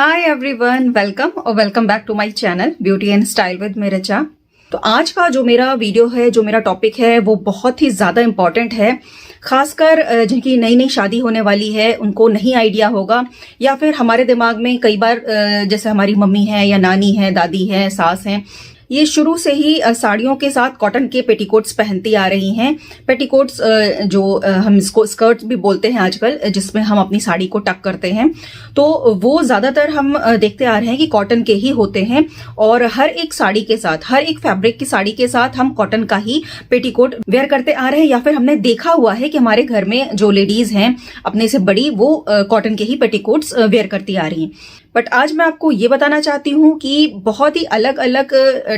हाय everyone, welcome और welcome back to my channel beauty and style with मेरचा। तो आज का जो मेरा वीडियो है, जो मेरा टॉपिक है, वो बहुत ही ज़्यादा इम्पॉर्टेंट है। खासकर जिनकी नई नई शादी होने वाली है उनको नहीं आइडिया होगा, या फिर हमारे दिमाग में कई बार जैसे हमारी मम्मी है या नानी है, दादी है, सास हैं, ये शुरू से ही साड़ियों के साथ कॉटन के पेटीकोट्स पहनती आ रही हैं। पेटीकोट्स जो हम इसको स्कर्ट्स भी बोलते हैं आजकल, जिसमें हम अपनी साड़ी को टक करते हैं, तो वो ज्यादातर हम देखते आ रहे हैं कि कॉटन के ही होते हैं। और हर एक साड़ी के साथ, हर एक फैब्रिक की साड़ी के साथ हम कॉटन का ही पेटीकोट वेयर करते आ रहे हैं, या फिर हमने देखा हुआ है कि हमारे घर में जो लेडीज हैं अपने से बड़ी, वो कॉटन के ही पेटीकोट्स वेयर करती आ रही हैं। बट आज मैं आपको ये बताना चाहती हूँ कि बहुत ही अलग अलग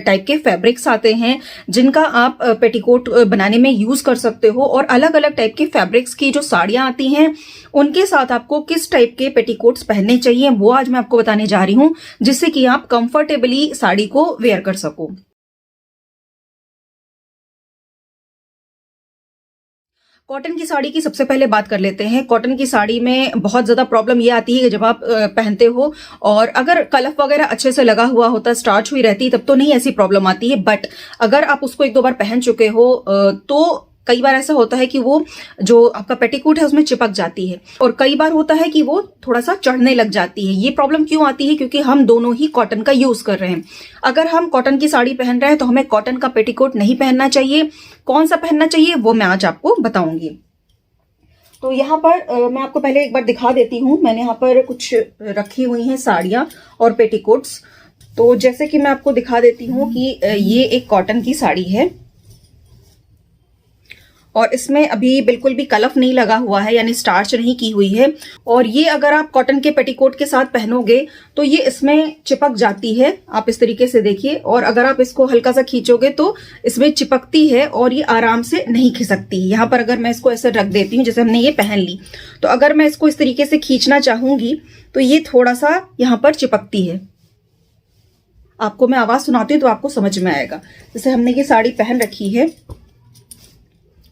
टाइप के फैब्रिक्स आते हैं जिनका आप पेटीकोट बनाने में यूज कर सकते हो, और अलग अलग टाइप के फैब्रिक्स की जो साड़ियां आती हैं उनके साथ आपको किस टाइप के पेटीकोट्स पहनने चाहिए, वो आज मैं आपको बताने जा रही हूँ, जिससे कि आप कंफर्टेबली साड़ी को वेयर कर सको। कॉटन की साड़ी की सबसे पहले बात कर लेते हैं। कॉटन की साड़ी में बहुत ज्यादा प्रॉब्लम ये आती है कि जब आप पहनते हो और अगर कलफ वगैरह अच्छे से लगा हुआ होता, स्टार्च हुई रहती, तब तो नहीं ऐसी प्रॉब्लम आती है। बट अगर आप उसको एक दो बार पहन चुके हो तो कई बार ऐसा होता है कि वो जो आपका पेटीकोट है उसमें चिपक जाती है, और कई बार होता है कि वो थोड़ा सा चढ़ने लग जाती है। ये प्रॉब्लम क्यों आती है? क्योंकि हम दोनों ही कॉटन का यूज कर रहे हैं। अगर हम कॉटन की साड़ी पहन रहे हैं तो हमें कॉटन का पेटीकोट नहीं पहनना चाहिए। कौन सा पहनना चाहिए वो मैं आज आपको बताऊंगी। तो यहाँ पर मैं आपको पहले एक बार दिखा देती हूँ। मैंने यहाँ पर कुछ रखी हुई हैं साड़ियां और पेटीकोट्स। तो जैसे कि मैं आपको दिखा देती हूँ कि ये एक कॉटन की साड़ी है और इसमें अभी बिल्कुल भी कलफ नहीं लगा हुआ है, यानी स्टार्च नहीं की हुई है। और ये अगर आप कॉटन के पेटीकोट के साथ पहनोगे तो ये इसमें चिपक जाती है। आप इस तरीके से देखिए, और अगर आप इसको हल्का सा खींचोगे तो इसमें चिपकती है और ये आराम से नहीं खिसकती। यहाँ पर अगर मैं इसको ऐसे रख देती हूँ, जैसे हमने ये पहन ली, तो अगर मैं इसको इस तरीके से खींचना चाहूंगी तो ये थोड़ा सा यहाँ पर चिपकती है। आपको मैं आवाज सुनाती हूँ तो आपको समझ में आएगा। जैसे हमने ये साड़ी पहन रखी है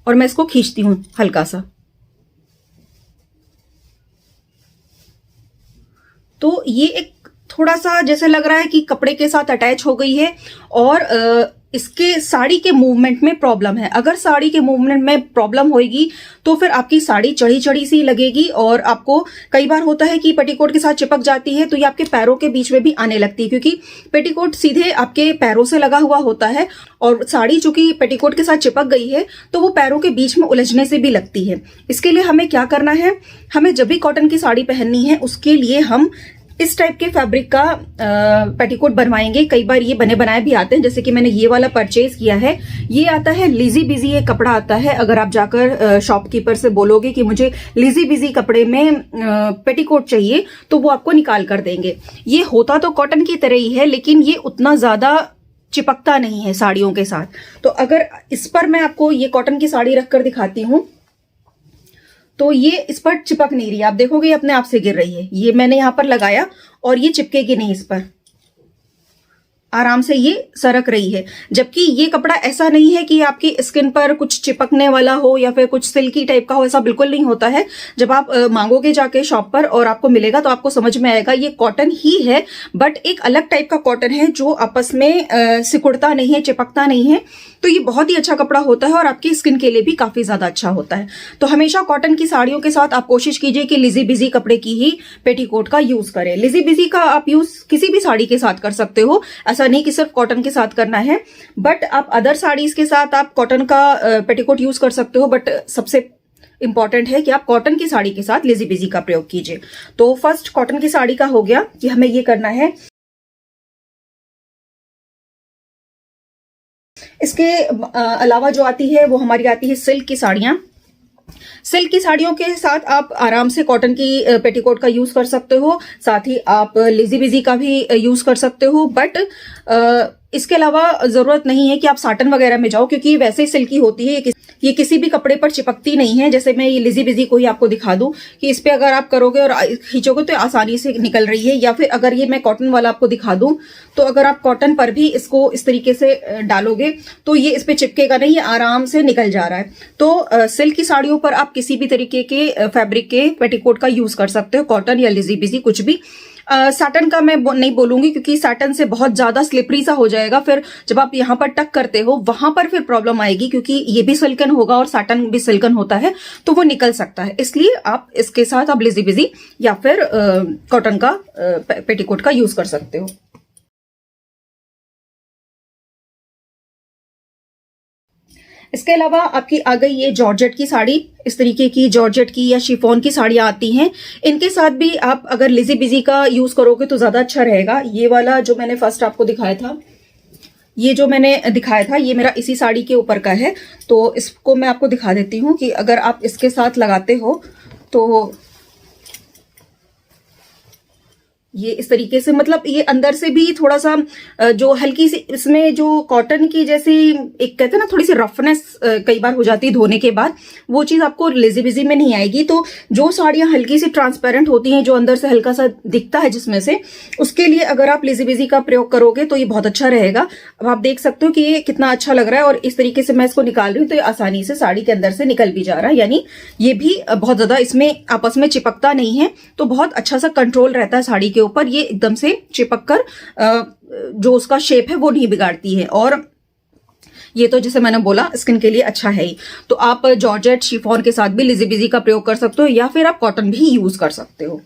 और मैं इसको खींचती हूं हल्का सा, तो ये एक थोड़ा सा जैसे लग रहा है कि कपड़े के साथ अटैच हो गई है, और इसके साड़ी के मूवमेंट में प्रॉब्लम है। अगर साड़ी के मूवमेंट में प्रॉब्लम होगी तो फिर आपकी साड़ी चढ़ी चढ़ी सी लगेगी, और आपको कई बार होता है कि पेटीकोट के साथ चिपक जाती है तो ये आपके पैरों के बीच में भी आने लगती है, क्योंकि पेटीकोट सीधे आपके पैरों से लगा हुआ होता है और साड़ी चूंकि पेटीकोट के साथ चिपक गई है तो वो पैरों के बीच में उलझने से भी लगती है। इसके लिए हमें क्या करना है, हमें जब भी कॉटन की साड़ी पहननी है उसके लिए हम इस टाइप के फैब्रिक का पेटीकोट बनवाएंगे। कई बार ये बने बनाए भी आते हैं, जैसे कि मैंने ये वाला परचेज किया है। ये आता है लिजी बिजी, ये कपड़ा आता है। अगर आप जाकर शॉपकीपर से बोलोगे कि मुझे लिजी बिजी कपड़े में पेटीकोट चाहिए तो वो आपको निकाल कर देंगे। ये होता तो कॉटन की तरह ही है, लेकिन ये उतना ज्यादा चिपकता नहीं है साड़ियों के साथ। तो अगर इस पर मैं आपको ये कॉटन की साड़ी रखकर दिखाती हूँ तो ये इस पर चिपक नहीं रही। आप देखोगे ये अपने आप से गिर रही है। ये मैंने यहां पर लगाया और ये चिपकेगी नहीं, इस पर आराम से ये सरक रही है। जबकि ये कपड़ा ऐसा नहीं है कि आपकी स्किन पर कुछ चिपकने वाला हो या फिर कुछ सिल्की टाइप का हो, ऐसा बिल्कुल नहीं होता है। जब आप मांगोगे जाके शॉप पर और आपको मिलेगा तो आपको समझ में आएगा ये कॉटन ही है, बट एक अलग टाइप का कॉटन है जो आपस में सिकुड़ता नहीं है, चिपकता नहीं है। तो ये बहुत ही अच्छा कपड़ा होता है और आपकी स्किन के लिए भी काफी ज्यादा अच्छा होता है। तो हमेशा कॉटन की साड़ियों के साथ आप कोशिश कीजिए कि लिजी बिजी कपड़े की ही पेटीकोट का यूज करें। लिजी बिजी का आप यूज किसी भी साड़ी के साथ कर सकते हो, ऐसा नहीं कि सिर्फ कॉटन के साथ करना है। बट आप अदर साड़ीज के साथ आप कॉटन का पेटीकोट यूज कर सकते हो, बट सबसे इंपॉर्टेंट है कि आप कॉटन की साड़ी के साथ लिजी बिजी का प्रयोग कीजिए। तो फर्स्ट कॉटन की साड़ी का हो गया कि हमें ये करना है। इसके अलावा जो आती है वो हमारी आती है सिल्क की साड़ियां। सिल्क की साड़ियों के साथ आप आराम से कॉटन की पेटीकोट का यूज कर सकते हो, साथ ही आप लिजी बिजी का भी यूज कर सकते हो। बट इसके अलावा जरूरत नहीं है कि आप साटन वगैरह में जाओ, क्योंकि वैसे ही सिल्की होती है। ये किसी भी कपड़े पर चिपकती नहीं है। जैसे मैं ये लिजी बिजी को ही आपको दिखा दूं कि इस पे अगर आप करोगे और खींचोगे तो आसानी से निकल रही है। या फिर अगर ये मैं कॉटन वाला आपको दिखा दूं तो अगर आप कॉटन पर भी इसको इस तरीके से डालोगे तो ये इस पे चिपकेगा नहीं, ये आराम से निकल जा रहा है। तो सिल्क की साड़ियों पर आप किसी भी तरीके के फैब्रिक के पेटीकोट का यूज कर सकते हो, कॉटन या लिजी बिजी कुछ भी। साटन का मैं नहीं बोलूंगी, क्योंकि साटन से बहुत ज्यादा स्लिपरी सा हो जाएगा, फिर जब आप यहाँ पर टक करते हो वहां पर फिर प्रॉब्लम आएगी, क्योंकि ये भी सिल्कन होगा और साटन भी सिल्कन होता है तो वो निकल सकता है। इसलिए आप इसके साथ आप लिजी बिजी या फिर कॉटन का पेटीकोट का यूज कर सकते हो। इसके अलावा आपकी आ गई ये जॉर्जेट की साड़ी। इस तरीके की जॉर्जेट की या शिफॉन की साड़ियां आती हैं, इनके साथ भी आप अगर लिजी बिजी का यूज करोगे तो ज्यादा अच्छा रहेगा। ये वाला जो मैंने फर्स्ट आपको दिखाया था, ये मेरा इसी साड़ी के ऊपर का है, तो इसको मैं आपको दिखा देती हूँ कि अगर आप इसके साथ लगाते हो तो ये इस तरीके से, मतलब ये अंदर से भी थोड़ा सा जो हल्की सी इसमें जो कॉटन की जैसी एक कहते हैं ना थोड़ी सी रफनेस कई बार हो जाती है धोने के बाद, वो चीज आपको लेजी बिजी में नहीं आएगी। तो जो साड़ियां हल्की सी ट्रांसपेरेंट होती हैं, जो अंदर से हल्का सा दिखता है जिसमें से, उसके लिए अगर आप लेजी बिजी का प्रयोग करोगे तो ये बहुत अच्छा रहेगा। अब आप देख सकते हो कि ये कितना अच्छा लग रहा है, और इस तरीके से मैं इसको निकाल रही हूँ तो ये आसानी से साड़ी के अंदर से निकल भी जा रहा है, यानी ये भी बहुत ज्यादा इसमें आपस में चिपकता नहीं है, तो बहुत अच्छा सा कंट्रोल रहता है साड़ी के ऊपर। ये एकदम से चिपक कर जो उसका शेप है वो नहीं बिगाड़ती है, और ये तो जैसे मैंने बोला स्किन के लिए अच्छा है ही। तो आप जॉर्जेट शिफॉन के साथ भी लिजी बिजी का प्रयोग कर सकते हो, या फिर आप कॉटन भी यूज कर सकते हो।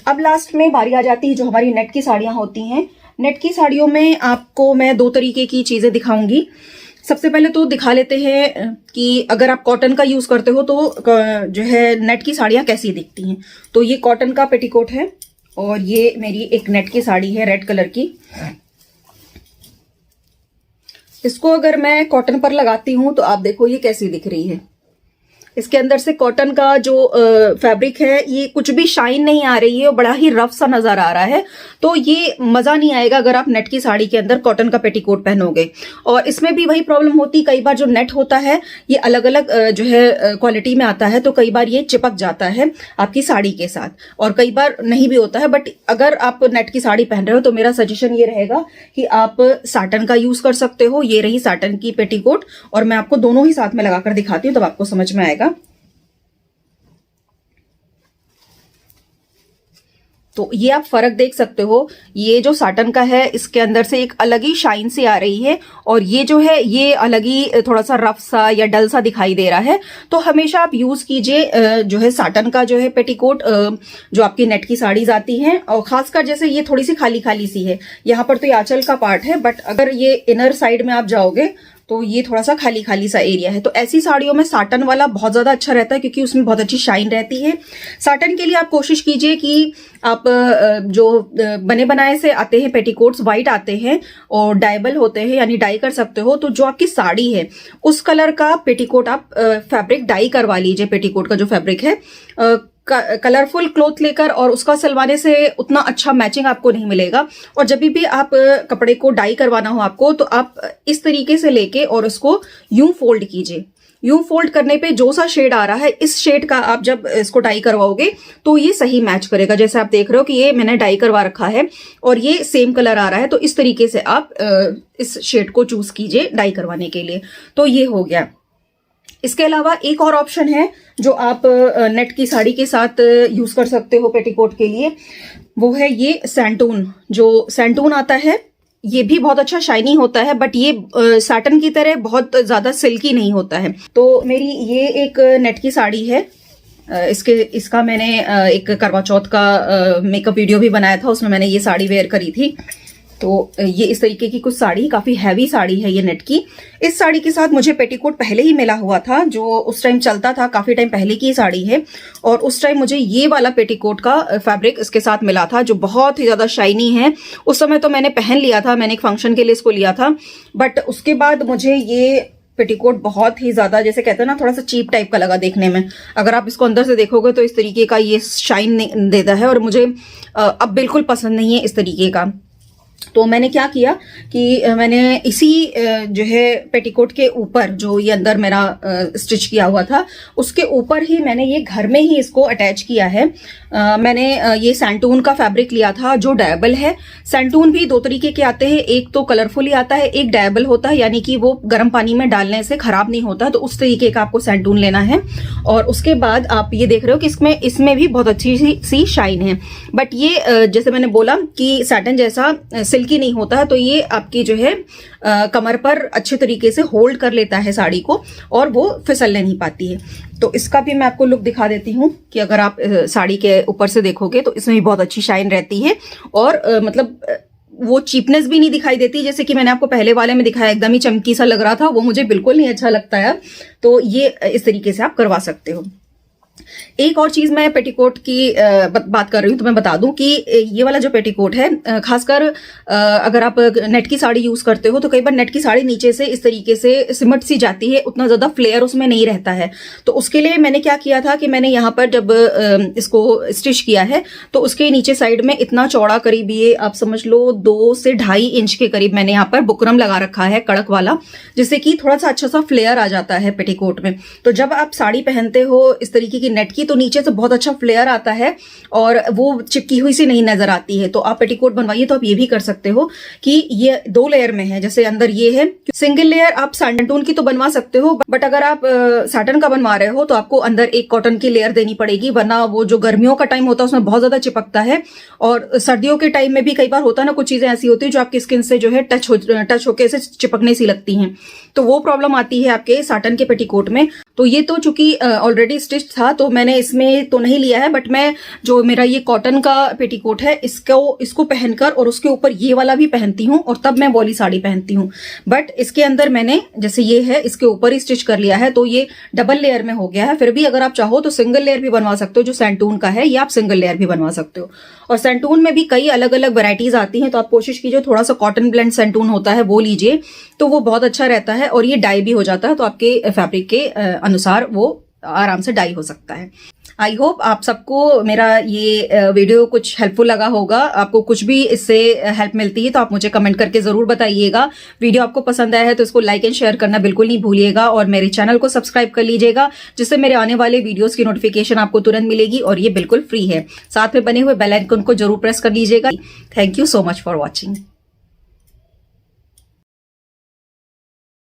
अब लास्ट में बारी आ जाती है जो हमारी नेट की साड़ियां होती हैं। नेट की साड़ियों में आपको मैं दो तरीके की चीजें दिखाऊंगी। सबसे पहले तो दिखा लेते हैं कि अगर आप कॉटन का यूज करते हो तो जो है नेट की साड़ियां कैसी दिखती हैं। तो ये कॉटन का पेटीकोट है, और ये मेरी एक नेट की साड़ी है रेड कलर की। इसको अगर मैं कॉटन पर लगाती हूं तो आप देखो ये कैसी दिख रही है। इसके अंदर से कॉटन का जो फैब्रिक है ये कुछ भी शाइन नहीं आ रही है और बड़ा ही रफ सा नजर आ रहा है, तो ये मजा नहीं आएगा अगर आप नेट की साड़ी के अंदर कॉटन का पेटीकोट पहनोगे। और इसमें भी वही प्रॉब्लम होती, कई बार जो नेट होता है ये अलग अलग जो है क्वालिटी में आता है, तो कई बार ये चिपक जाता है आपकी साड़ी के साथ, और कई बार नहीं भी होता है। बट अगर आप नेट की साड़ी पहन रहे हो तो मेरा सजेशन ये रहेगा कि आप साटन का यूज कर सकते हो। ये रही साटन की पेटीकोट, और मैं आपको दोनों ही साथ में लगाकर दिखाती हूँ तब आपको समझ में आएगा। तो ये आप फर्क देख सकते हो, ये जो साटन का है इसके अंदर से एक अलग ही शाइन सी आ रही है, और ये जो है ये अलग ही थोड़ा सा रफ सा या डल सा दिखाई दे रहा है। तो हमेशा आप यूज कीजिए जो है साटन का जो है पेटीकोट, जो आपकी नेट की साड़ीज आती हैं। और खासकर जैसे ये थोड़ी सी खाली खाली सी है, यहाँ पर तो ये आंचल का पार्ट है, बट अगर ये इनर साइड में आप जाओगे तो ये थोड़ा सा खाली खाली सा एरिया है। तो ऐसी साड़ियों में साटन वाला बहुत ज्यादा अच्छा रहता है, क्योंकि उसमें बहुत अच्छी शाइन रहती है। साटन के लिए आप कोशिश कीजिए कि आप जो बने बनाए से आते हैं पेटीकोट्स, वाइट आते हैं और डाइबल होते हैं, यानी डाई कर सकते हो। तो जो आपकी साड़ी है उस कलर का पेटीकोट आप फैब्रिक डाई करवा लीजिए। पेटीकोट का जो फैब्रिक है कलरफुल क्लॉथ लेकर, और उसका सिलवाने से उतना अच्छा मैचिंग आपको नहीं मिलेगा। और जब भी आप कपड़े को डाई करवाना हो आपको, तो आप इस तरीके से लेके और उसको यूं फोल्ड कीजिए। यूं फोल्ड करने पे जो सा शेड आ रहा है, इस शेड का आप जब इसको डाई करवाओगे तो ये सही मैच करेगा। जैसे आप देख रहे हो कि ये मैंने डाई करवा रखा है और ये सेम कलर आ रहा है, तो इस तरीके से आप इस शेड को चूज कीजिए डाई करवाने के लिए। तो ये हो गया। इसके अलावा एक और ऑप्शन है जो आप नेट की साड़ी के साथ यूज कर सकते हो पेटीकोट के लिए, वो है ये सैंटून। जो सैंटून आता है ये भी बहुत अच्छा शाइनी होता है, बट ये साटन की तरह बहुत ज्यादा सिल्की नहीं होता है। तो मेरी ये एक नेट की साड़ी है, इसका मैंने एक करवा चौथ का मेकअप वीडियो भी बनाया था, उसमें मैंने ये साड़ी वेयर करी थी। तो ये इस तरीके की कुछ साड़ी, काफी हैवी साड़ी है ये नेट की। इस साड़ी के साथ मुझे पेटीकोट पहले ही मिला हुआ था, जो उस टाइम चलता था, काफी टाइम पहले की साड़ी है। और उस टाइम मुझे ये वाला पेटीकोट का फैब्रिक इसके साथ मिला था, जो बहुत ही ज्यादा शाइनी है। उस समय तो मैंने पहन लिया था, मैंने एक फंक्शन के लिए इसको लिया था, बट उसके बाद मुझे ये पेटीकोट बहुत ही ज्यादा, जैसे कहते हैं ना, थोड़ा सा चीप टाइप का लगा देखने में। अगर आप इसको अंदर से देखोगे तो इस तरीके का ये शाइन देता है, और मुझे अब बिल्कुल पसंद नहीं है इस तरीके का। तो मैंने क्या किया कि मैंने इसी जो है पेटीकोट के ऊपर, जो ये अंदर मेरा स्टिच किया हुआ था, उसके ऊपर ही मैंने ये घर में ही इसको अटैच किया है। मैंने ये सैंटून का फैब्रिक लिया था जो डायबल है। सैंटून भी 2 तरीके के आते हैं, एक तो कलरफुली आता है, एक डायबल होता है, यानी कि वो गर्म पानी में डालने से खराब नहीं होता, तो उस तरीके का आपको सैंटून लेना है। और उसके बाद आप ये देख रहे हो कि इसमें भी बहुत अच्छी सी शाइन है, बट ये जैसे मैंने बोला कि सैटिन जैसा सिल्की नहीं होता है, तो ये आपकी जो है कमर पर अच्छे तरीके से होल्ड कर लेता है साड़ी को और वो फिसलने नहीं पाती है। तो इसका भी मैं आपको लुक दिखा देती हूँ कि अगर आप साड़ी के ऊपर से देखोगे तो इसमें भी बहुत अच्छी शाइन रहती है और मतलब वो चीपनेस भी नहीं दिखाई देती, जैसे कि मैंने आपको पहले वाले में दिखाया एकदम ही चमकी सा लग रहा था, वो मुझे बिल्कुल नहीं अच्छा लगता है। तो ये इस तरीके से आप करवा सकते हो। एक और चीज मैं पेटीकोट की बात कर रही हूँ तो मैं बता दूं कि ये वाला जो पेटीकोट है, खासकर अगर आप नेट की साड़ी यूज करते हो तो कई बार नेट की साड़ी नीचे से इस तरीके से सिमट सी जाती है, उतना ज्यादा फ्लेयर उसमें नहीं रहता है। तो उसके लिए मैंने क्या किया था कि मैंने यहाँ पर जब इसको स्टिच किया है तो उसके नीचे साइड में इतना चौड़ा, करीब ये आप समझ लो 2 से 2.5 इंच के करीब मैंने यहाँ पर बुकरम लगा रखा है कड़क वाला, जिससे कि थोड़ा सा अच्छा सा फ्लेयर आ जाता है पेटीकोट में। तो जब आप साड़ी पहनते हो इस तरीके की नेट की तो नीचे से बहुत अच्छा फ्लेयर आता है और वो चिपकी हुई सी नहीं नजर आती है। तो आप पेटीकोट बनवाइए तो आप ये भी कर सकते हो कि ये 2 लेयर में है, जैसे अंदर ये है, सिंगल लेयर आप सैंटून की तो बनवा सकते हो, बट अगर आप सैटिन का बनवा रहे हो तो आपको अंदर एक कॉटन की लेयर देनी पड़ेगी, वरना वो जो गर्मियों का टाइम होता है उसमें बहुत ज्यादा चिपकता है। और सर्दियों के टाइम में भी कई बार होता है ना, कुछ चीजें ऐसी होती है जो आपकी स्किन से जो है टच होके से चिपकने सी लगती हैं, तो वो प्रॉब्लम आती है आपके सैटिन के पेटीकोट में। तो ये तो चूंकि ऑलरेडी स्टिच था तो मैंने इसमें तो नहीं लिया है, बट मैं जो मेरा ये कॉटन का पेटीकोट है इसको पहनकर और उसके ऊपर ये वाला भी पहनती हूँ और तब मैं वॉली साड़ी पहनती हूँ। बट इसके अंदर मैंने जैसे ये है इसके ऊपर ही स्टिच कर लिया है, तो ये डबल लेयर में हो गया है। फिर भी अगर आप चाहो तो सिंगल लेयर भी बनवा सकते हो, जो सैंटून का है, या आप सिंगल लेयर भी बनवा सकते हो। और सैंटून में भी कई अलग अलग वैरायटीज आती हैं, तो आप कोशिश कीजिए थोड़ा सा कॉटन ब्लेंड सैंटून होता है वो लीजिए, तो वो बहुत अच्छा रहता है और ये डाई भी हो जाता है, तो आपके फैब्रिक के अनुसार वो आराम से डाई हो सकता है। आई होप आप सबको मेरा ये वीडियो कुछ हेल्पफुल लगा होगा। आपको कुछ भी इससे हेल्प मिलती है तो आप मुझे कमेंट करके जरूर बताइएगा। वीडियो आपको पसंद आया है तो इसको लाइक एंड शेयर करना बिल्कुल नहीं भूलिएगा और मेरे चैनल को सब्सक्राइब कर लीजिएगा, जिससे मेरे आने वाले वीडियोस की नोटिफिकेशन आपको तुरंत मिलेगी और ये बिल्कुल फ्री है। साथ में बने हुए बेल आइकन को जरूर प्रेस कर लीजिएगा। Thank you so much for watching.